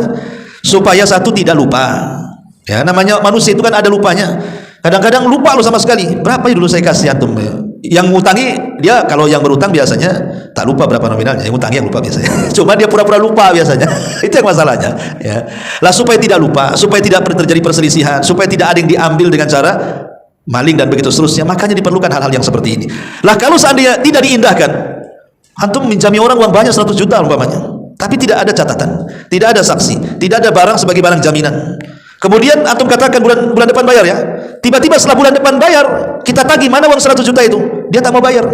supaya satu tidak lupa ya. Namanya manusia itu kan ada lupanya. Kadang-kadang lupa lo sama sekali. Berapa ya dulu saya kasih antum? Yang ngutangi dia, kalau yang berutang biasanya tak lupa berapa nominalnya, yang ngutangi yang lupa biasanya. Cuma dia pura-pura lupa biasanya. Itu yang masalahnya ya. Lah, supaya tidak lupa, supaya tidak terjadi perselisihan, supaya tidak ada yang diambil dengan cara maling dan begitu seterusnya, makanya diperlukan hal-hal yang seperti ini. Lah, kalau seandainya tidak diindahkan, antum minjami orang uang banyak 100 juta umpamanya, tapi tidak ada catatan, tidak ada saksi, tidak ada barang sebagai barang jaminan. Kemudian antum katakan bulan depan bayar ya. Tiba-tiba setelah bulan depan bayar, kita tagih, mana uang 100 juta itu? Dia tak mau bayar.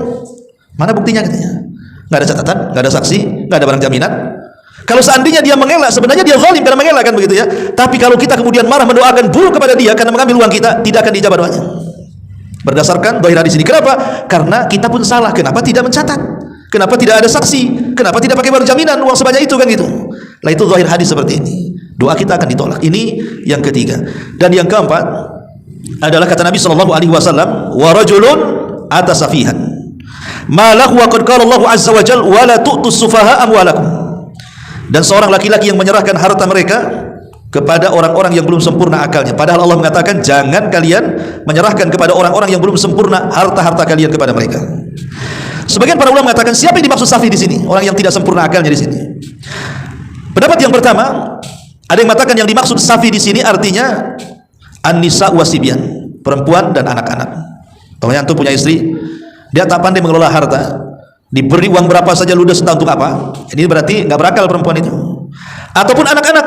Mana buktinya katanya? Nggak ada catatan, nggak ada saksi, nggak ada barang jaminan. Kalau seandainya dia mengelak, sebenarnya dia zalim karena mengelak, kan begitu ya. Tapi kalau kita kemudian marah mendoakan buruk kepada dia karena mengambil uang kita, tidak akan dijabah doanya. Berdasarkan dhahir hadis ini. Kenapa? Karena kita pun salah. Kenapa tidak mencatat? Kenapa tidak ada saksi? Kenapa tidak pakai barang jaminan uang sebanyak itu, kan gitu? Lah itu dhahir hadis seperti ini. Doa kita akan ditolak. Ini yang ketiga. Dan yang keempat adalah kata Nabi sallallahu alaihi wasallam, wa rajulun atasafihan ma lahu wa qad qala Allah azza wa jalla wa la tu'tus sufaha amwalakum. Dan seorang laki-laki yang menyerahkan harta mereka kepada orang-orang yang belum sempurna akalnya, padahal Allah mengatakan jangan kalian menyerahkan kepada orang-orang yang belum sempurna harta-harta kalian kepada mereka. Sebagian para ulama mengatakan siapa yang dimaksud safi di sini? Orang yang tidak sempurna akalnya di sini. Pendapat yang pertama, ada yang mengatakan yang dimaksud safi di sini artinya an-nisa wasibyan, perempuan dan anak-anak. Pokoknya antum punya istri, dia tak pandai mengelola harta, diberi uang berapa saja ludes, entah untuk apa. Ini berarti nggak berakal perempuan itu. Ataupun anak-anak,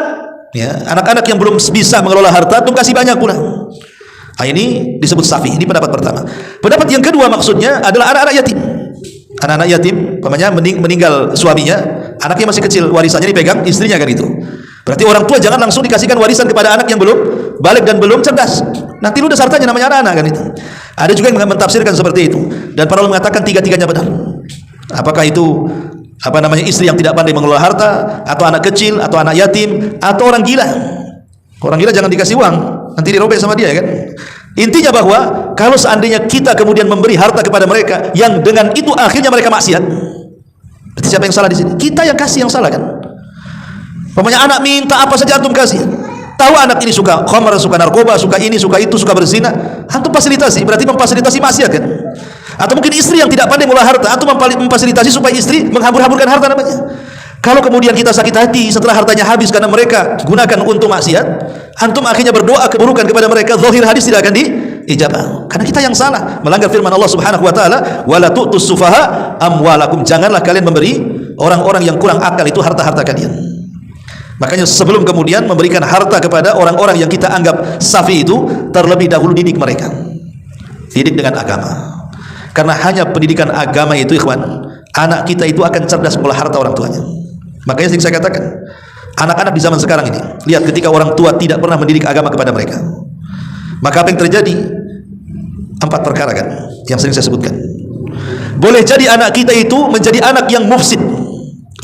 ya, anak-anak yang belum bisa mengelola harta, antum kasih banyak pula. Nah, ini disebut safi. Ini pendapat pertama. Pendapat yang kedua maksudnya adalah anak-anak yatim. Anak-anak yatim, pamannya meninggal suaminya, anaknya masih kecil, warisannya dipegang istrinya, kan itu. Berarti orang tua jangan langsung dikasihkan warisan kepada anak yang belum balik dan belum cerdas. Nanti ludes hartanya, namanya anak-anak, kan itu. Ada juga yang mentafsirkan seperti itu. Dan para ulama mengatakan tiga-tiganya benar. Apakah itu istri yang tidak pandai mengelola harta, atau anak kecil, atau anak yatim, atau orang gila. Orang gila jangan dikasih uang, nanti dirobek sama dia, kan. Intinya bahwa kalau seandainya kita kemudian memberi harta kepada mereka yang dengan itu akhirnya mereka maksiat, berarti siapa yang salah di sini? Kita yang kasih yang salah, kan. Pokoknya anak minta apa saja antum kasih. Tahu anak ini suka khamar, suka narkoba, suka ini, suka itu, suka berzina, antum fasilitasi, berarti memfasilitasi maksiat, kan. Atau mungkin istri yang tidak pandai mengolah harta, antum memfasilitasi supaya istri menghambur-hamburkan harta namanya. Kalau kemudian kita sakit hati setelah hartanya habis karena mereka gunakan untuk maksiat, antum akhirnya berdoa keburukan kepada mereka, zahir hadis tidak akan diijabah. Karena kita yang salah, melanggar firman Allah Subhanahu wa taala, wala tu'tus sufaha amwalakum. Janganlah kalian memberi orang-orang yang kurang akal itu harta-harta kalian. Makanya sebelum kemudian memberikan harta kepada orang-orang yang kita anggap safi itu, terlebih dahulu didik mereka. Didik dengan agama. Karena hanya pendidikan agama itu, ikhwan, anak kita itu akan cerdas mengolah harta orang tuanya. Makanya sering saya katakan, anak-anak di zaman sekarang ini, lihat ketika orang tua tidak pernah mendidik agama kepada mereka, maka apa yang terjadi? 4 perkara, kan, yang sering saya sebutkan. Boleh jadi anak kita itu menjadi anak yang mufsid,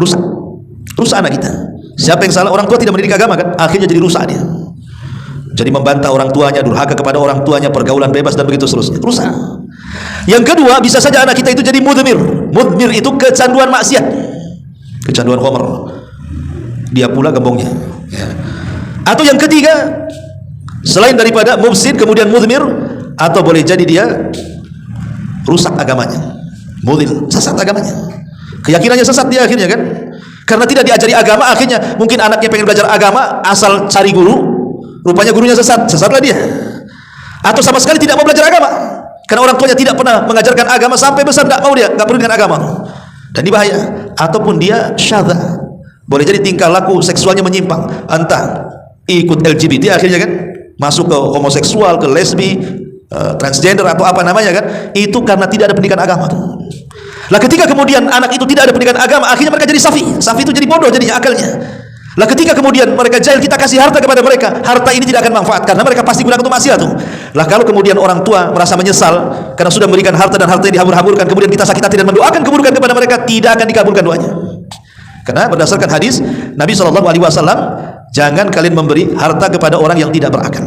rusak anak kita. Siapa yang salah? Orang tua tidak mendidik agama, kan, akhirnya jadi rusak dia. Jadi membantah orang tuanya, durhaka kepada orang tuanya, pergaulan bebas dan begitu seterusnya, rusak. Yang kedua, bisa saja anak kita itu jadi mudmir. Mudmir itu kecanduan maksiat, kecanduan khamr, dia pula gembongnya, ya. Atau yang ketiga, selain daripada mufsid kemudian mudmir, atau boleh jadi dia rusak agamanya, mudil, sesat agamanya, keyakinannya sesat dia akhirnya, kan, karena tidak diajari agama. Akhirnya mungkin anaknya pengen belajar agama, asal cari guru, rupanya gurunya sesatlah dia. Atau sama sekali tidak mau belajar agama karena orang tuanya tidak pernah mengajarkan agama, sampai besar tidak mau, dia nggak peduli dengan agama, dan ini bahaya. Ataupun dia syadza, boleh jadi tingkah laku seksualnya menyimpang, entah ikut LGBT akhirnya, kan, masuk ke homoseksual, ke lesbi, transgender atau apa namanya, kan, itu karena tidak ada pendidikan agama tuh. Lah ketika kemudian anak itu tidak ada pendidikan agama, akhirnya mereka jadi safi itu jadi bodoh jadinya akalnya. Lah ketika kemudian mereka jahil, kita kasih harta kepada mereka, harta ini tidak akan manfaat karena mereka pasti gunakan untuk maksiat tuh. Lah kalau kemudian orang tua merasa menyesal karena sudah memberikan harta dan hartanya dihambur-hamburkan, kemudian kita sakit hati dan mendoakan keburukan kepada mereka, tidak akan dikabulkan doanya. Karena berdasarkan hadis Nabi SAW, jangan kalian memberi harta kepada orang yang tidak berakal,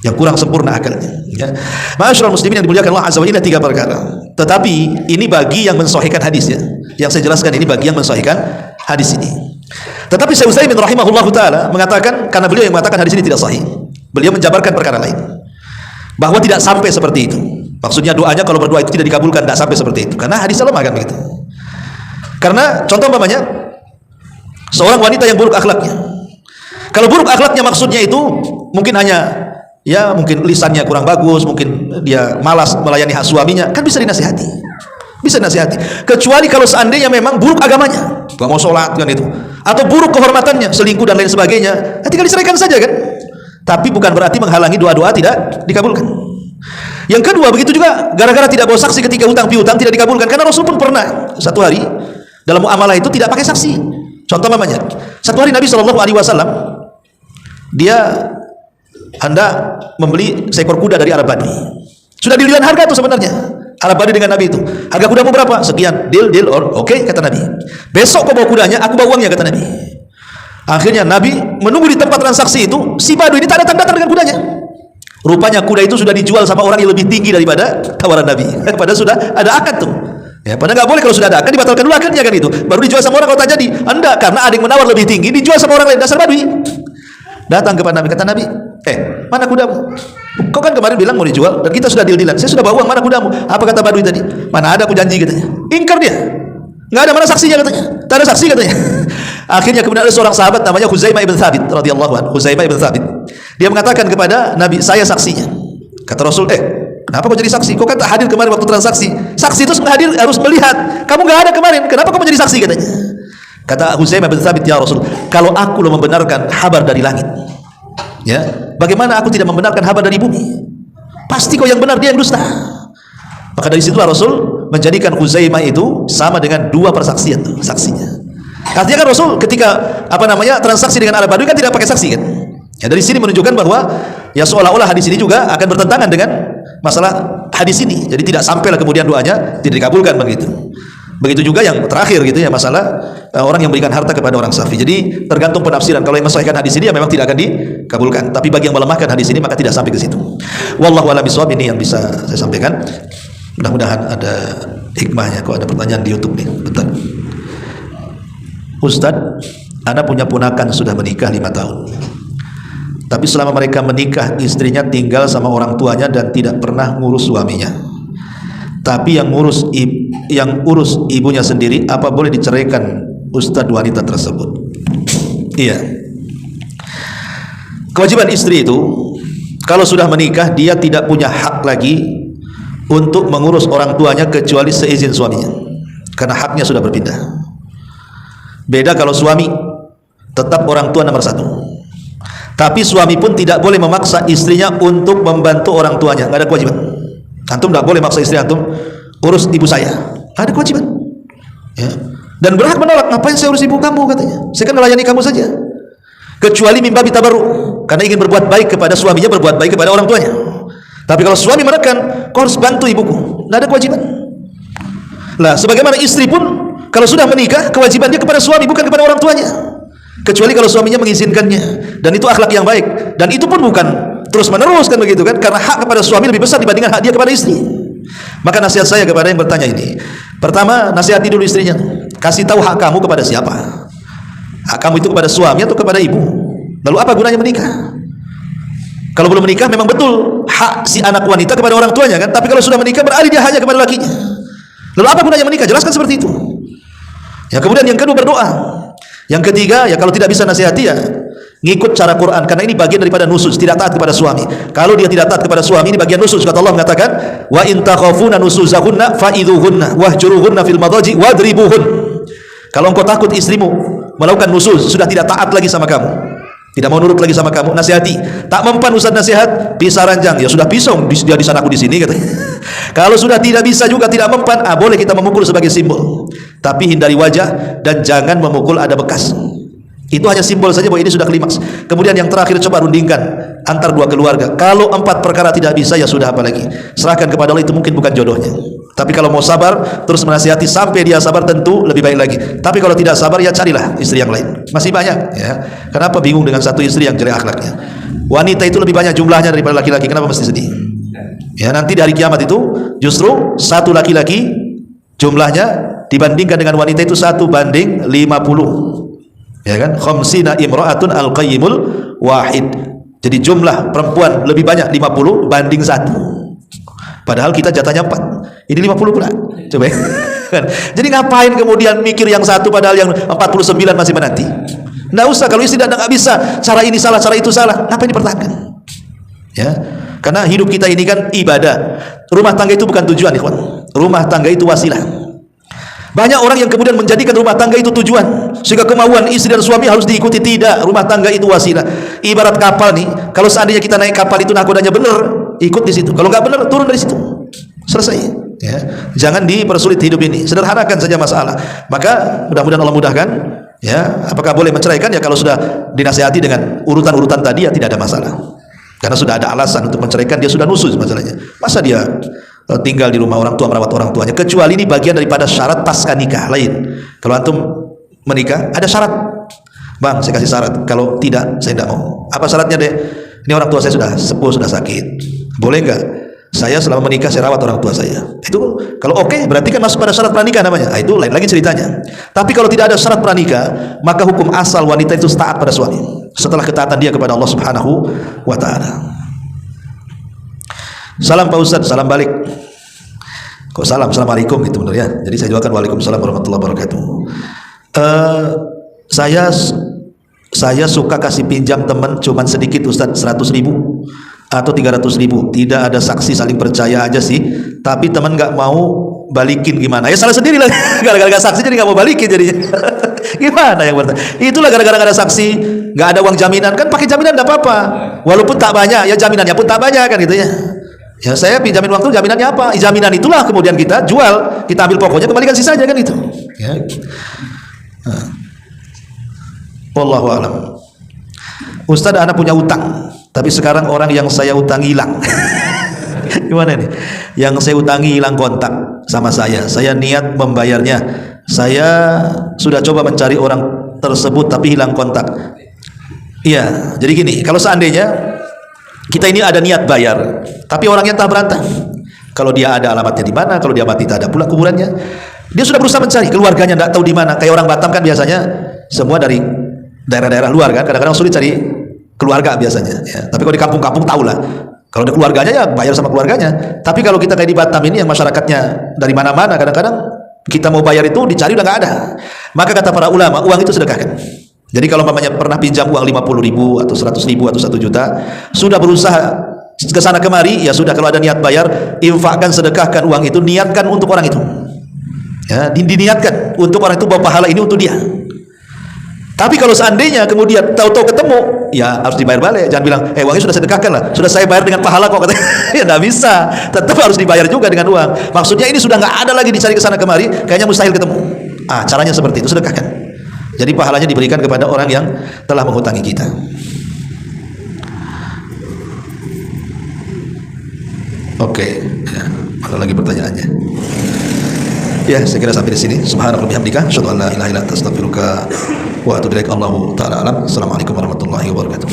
yang kurang sempurna akalnya, ya. Ma'asyiral muslimin yang dimuliakan Allah azza wa jalla, 3 perkara. Tetapi ini bagi yang mensahihkan hadisnya. Yang saya jelaskan ini bagi yang mensahihkan hadis ini. Tetapi Syekh Utsaimin rahimahullahu taala mengatakan, karena beliau yang mengatakan hadis ini tidak sahih, beliau menjabarkan perkara lain, bahwa tidak sampai seperti itu. Maksudnya doanya kalau berdoa itu tidak dikabulkan, tidak sampai seperti itu, karena hadisnya lemah, kan begitu. Karena contoh umpamanya seorang wanita yang buruk akhlaknya. Kalau buruk akhlaknya maksudnya itu mungkin hanya, ya, mungkin lisannya kurang bagus, mungkin dia malas melayani hak suaminya, kan bisa dinasihati. Bisa dinasihati. Kecuali kalau seandainya memang buruk agamanya, gak mau sholat, kan itu. atau buruk kehormatannya, selingkuh dan lain sebagainya, tinggal diceraikan saja kan. Tapi bukan berarti menghalangi doa-doa tidak dikabulkan. Yang kedua, begitu juga gara-gara tidak bawa saksi ketika hutang piutang tidak dikabulkan, karena Rasul pun pernah satu hari dalam muamalah itu tidak pakai saksi. Contoh namanya, satu hari Nabi SAW dia hendak membeli seekor kuda dari Arab Badui. Sudah dilihat harga itu sebenarnya. Arab Badui dengan Nabi itu, harga kudamu berapa? Sekian. Deal, oke, kata Nabi. Besok kau bawa kudanya, aku bawa uangnya, kata Nabi. Akhirnya Nabi menunggu di tempat transaksi itu, si Badui ini tak datang-datang dengan kudanya. Rupanya kuda itu sudah dijual sama orang yang lebih tinggi daripada tawaran Nabi. Padahal sudah ada akad tuh. Ya, padahal nggak boleh kalau sudah ada akad dibatalkan dulu akadnya kan itu. Baru dijual sama orang kalau tak jadi. Anda karena ada yang menawar lebih tinggi dijual sama orang lain, dasar Badui. Datang kepada Nabi, kata Nabi, mana kudamu? Kau kan kemarin bilang mau dijual dan kita sudah deal-dealan. Saya sudah bawa uang, mana kudamu? Apa kata Badui tadi? Mana ada, aku janji, katanya. Ingkar dia. Nggak ada, mana saksinya, katanya. Tak ada saksi, katanya. Akhirnya kemudian ada seorang sahabat namanya Huzaimah ibn Thabit radhiyallahu anhu. Huzaimah ibn Thabit. Dia mengatakan kepada Nabi, saya saksinya. Kata Rasul, kenapa kau jadi saksi? Kau kan tak hadir kemarin waktu transaksi. Saksi itu hadir harus melihat. Kamu nggak ada kemarin. Kenapa kau menjadi saksi, katanya? Kata Huzaimah bin Thabit, ya Rasul, kalau aku lo membenarkan kabar dari langit, ya, bagaimana aku tidak membenarkan kabar dari bumi? Pasti kau yang benar, dia yang dusta. Maka dari situlah Rasul menjadikan Huzaimah itu sama dengan dua persaksian tuh, saksinya. Artinya kan Rasul ketika transaksi dengan Arab Badui kan tidak pakai saksi kan? Ya, dari sini menunjukkan bahwa ya seolah-olah hadis ini juga akan bertentangan dengan masalah hadis ini. Jadi tidak sampailah kemudian doanya tidak dikabulkan begitu. Begitu juga yang terakhir gitu ya, masalah orang yang berikan harta kepada orang safi. Jadi tergantung penafsiran. Kalau yang mensahihkan hadis ini ya memang tidak akan dikabulkan. Tapi bagi yang melemahkan hadis ini maka tidak sampai ke situ. Wallahu a'lam bishawab, ini yang bisa saya sampaikan. Mudah-mudahan ada hikmahnya. Kok ada pertanyaan di YouTube nih? Bentar. Ustadz, Anda punya ponakan sudah menikah 5 tahun. Tapi selama mereka menikah, istrinya tinggal sama orang tuanya dan tidak pernah ngurus suaminya. Tapi yang urus ibunya sendiri, apa boleh diceraikan Ustadz wanita tersebut? Iya. Kewajiban istri itu, kalau sudah menikah, dia tidak punya hak lagi untuk mengurus orang tuanya kecuali seizin suaminya, karena haknya sudah berpindah. Beda kalau suami, tetap orang tua nomor 1. Tapi suami pun tidak boleh memaksa istrinya untuk membantu orang tuanya. Nggak ada kewajiban. Antum tidak boleh maksa istri antum urus ibu saya. Nggak ada kewajiban. Ya. Dan berhak menolak. Ngapain saya urus ibu kamu, katanya? Saya kan melayani kamu saja. Kecuali mimba bitabaru, karena ingin berbuat baik kepada suaminya, berbuat baik kepada orang tuanya. Tapi kalau suami menekan, kau harus bantu ibuku, nggak ada kewajiban. Lah, sebagaimana istri pun kalau sudah menikah, kewajibannya kepada suami, bukan kepada orang tuanya. Kecuali kalau suaminya mengizinkannya, dan itu akhlak yang baik. Dan itu pun bukan terus menerus kan begitu kan, karena hak kepada suami lebih besar dibandingkan hak dia kepada istri. Maka nasihat saya kepada yang bertanya ini, pertama, nasihati dulu istrinya, kasih tahu hak kamu kepada siapa. Hak kamu itu kepada suami atau kepada ibu. Lalu apa gunanya menikah? Kalau belum menikah memang betul hak si anak wanita kepada orang tuanya kan, tapi kalau sudah menikah beralih dia hanya kepada lakinya. Lalu apa gunanya menikah? Jelaskan seperti itu. Ya, kemudian yang kedua berdoa. Yang ketiga, ya kalau tidak bisa nasihati ya ngikut cara Quran, karena ini bagian daripada nusus, tidak taat kepada suami. Kalau dia tidak taat kepada suami, ini bagian nusus. Kata Allah mengatakan, wa in takhafuna nusuzahunna fa'idhuhunna wahjuruhunna fil madaji wadribuhun. Kalau engkau takut istrimu melakukan nusus, sudah tidak taat lagi sama kamu, tidak mau nurut lagi sama kamu, nasihati. Tak mempan ustaz nasihat, pisah ranjang. Ya sudah pisau, dia di sana aku di sini, katanya. Kalau sudah tidak bisa juga, tidak mempan, boleh kita memukul sebagai simbol. Tapi hindari wajah dan jangan memukul ada bekas. Itu hanya simbol saja bahwa ini sudah klimaks. Kemudian yang terakhir, coba rundingkan antar dua keluarga. Kalau 4 perkara tidak bisa, ya sudah, apa lagi? Serahkan kepada Allah, itu mungkin bukan jodohnya. Tapi kalau mau sabar, terus menasihati sampai dia sabar, tentu lebih baik lagi. Tapi kalau tidak sabar, ya carilah istri yang lain. Masih banyak ya. Kenapa bingung dengan satu istri yang jelek akhlaknya? Wanita itu lebih banyak jumlahnya daripada laki-laki. Kenapa mesti sedih? Ya, nanti di hari kiamat itu justru satu laki-laki jumlahnya dibandingkan dengan wanita itu 1:50. Ya kan? Khamsina imra'atun al-qayyimul wahid. Jadi jumlah perempuan lebih banyak 50 banding 1. Padahal kita jatahnya 4. Ini 50 pula. Coba ya. Jadi ngapain kemudian mikir yang satu padahal yang 49 masih menanti? Nggak usah. Kalau istri tidak bisa, cara ini salah, cara itu salah, ngapain dipertahankan? Ya. Karena hidup kita ini kan ibadah. Rumah tangga itu bukan tujuan, ikhwan. Rumah tangga itu wasilah. Banyak orang yang kemudian menjadikan rumah tangga itu tujuan. sehingga kemauan istri dan suami harus diikuti. Tidak, rumah tangga itu wasilah. Ibarat kapal nih, kalau seandainya kita naik kapal itu nakodanya benar, ikut di situ. Kalau nggak benar, turun dari situ. Selesai. Ya, jangan dipersulit hidup ini. Sederhanakan saja masalah. Maka mudah-mudahan Allah mudahkan. Ya, apakah boleh menceraikan? Ya kalau sudah dinasihati dengan urutan-urutan tadi ya tidak ada masalah. Karena sudah ada alasan untuk menceraikan, dia sudah nusus masalahnya. Masa dia tinggal di rumah orang tua, merawat orang tuanya? Kecuali ini bagian daripada syarat pasca nikah lain. Kalau antum menikah ada syarat. Bang, saya kasih syarat. Kalau tidak, saya tidak mau. Apa syaratnya, Dek? Ini orang tua saya sudah sepuh, sudah sakit. Boleh enggak? Saya selama menikah saya rawat orang tua saya. Itu kalau oke, berarti kan masuk pada syarat pranikah namanya. Itu lain lagi ceritanya. Tapi kalau tidak ada syarat pranikah, maka hukum asal wanita itu taat pada suami setelah ketaatan dia kepada Allah Subhanahu wa taala. Salam Pak Ustaz, salam balik. Kok salam? Assalamualaikum gitu benar ya. Jadi saya jawabkan waalaikumsalam warahmatullahi wabarakatuh. Saya suka kasih pinjam teman cuman sedikit Ustaz, 100.000 atau 300.000. Tidak ada saksi, saling percaya aja sih. Tapi teman nggak mau balikin, gimana? Ya salah sendiri lah. Gara-gara saksi jadi nggak mau balikin jadinya. Gimana yang bertanya? Itulah gara-gara nggak ada saksi, nggak ada uang jaminan. Kan pakai jaminan nggak apa-apa. Walaupun tak banyak, ya jaminannya pun tak banyak kan gitu ya. Ya saya pinjamin waktu, jaminannya apa? Jaminan itulah kemudian kita jual, kita ambil pokoknya, kembalikan sisanya kan itu. Ya. Wallahu a'lam. Ustaz, anak punya utang, tapi sekarang orang yang saya utangi hilang. Gimana nih? Yang saya utangi hilang kontak sama saya. Saya niat membayarnya. Saya sudah coba mencari orang tersebut tapi hilang kontak. Iya, jadi gini, kalau seandainya kita ini ada niat bayar, tapi orangnya entah berantah. Kalau dia ada alamatnya di mana, kalau dia mati tak ada pula kuburannya. Dia sudah berusaha mencari, keluarganya tidak tahu di mana. Kayak orang Batam kan biasanya semua dari daerah-daerah luar kan, kadang-kadang sulit cari keluarga biasanya. Ya. Tapi kalau di kampung-kampung tahu lah. Kalau ada keluarganya ya bayar sama keluarganya. Tapi kalau kita kayak di Batam ini yang masyarakatnya dari mana-mana, kadang-kadang kita mau bayar itu dicari udah nggak ada. Maka kata para ulama, uang itu sedekahkan. Jadi kalau mamanya pernah pinjam uang 50.000 atau 100.000 atau 1 juta, sudah berusaha ke sana kemari, ya sudah, kalau ada niat bayar, infakkan, sedekahkan uang itu, niatkan untuk orang itu. Ya, diniatkan untuk orang itu bahwa pahala ini untuk dia. Tapi kalau seandainya kemudian tahu-tahu ketemu, ya harus dibayar balik. Jangan bilang, uangnya sudah saya sedekahkan lah, sudah saya bayar dengan pahala kok, katanya. Ya nggak bisa, tetap harus dibayar juga dengan uang. Maksudnya ini sudah nggak ada lagi dicari ke sana kemari, kayaknya mustahil ketemu. Caranya seperti itu, sedekahkan. Jadi pahalanya diberikan kepada orang yang telah menghutangi kita. Oke, ya, ada lagi pertanyaannya? Ya, saya kira sampai di sini. Subhanallah bihamdika, asyhadu an la ilaha illa anta, astaghfiruka wa atubu ilaik. Allahu ta'ala alam. Assalamualaikum warahmatullahi wabarakatuh.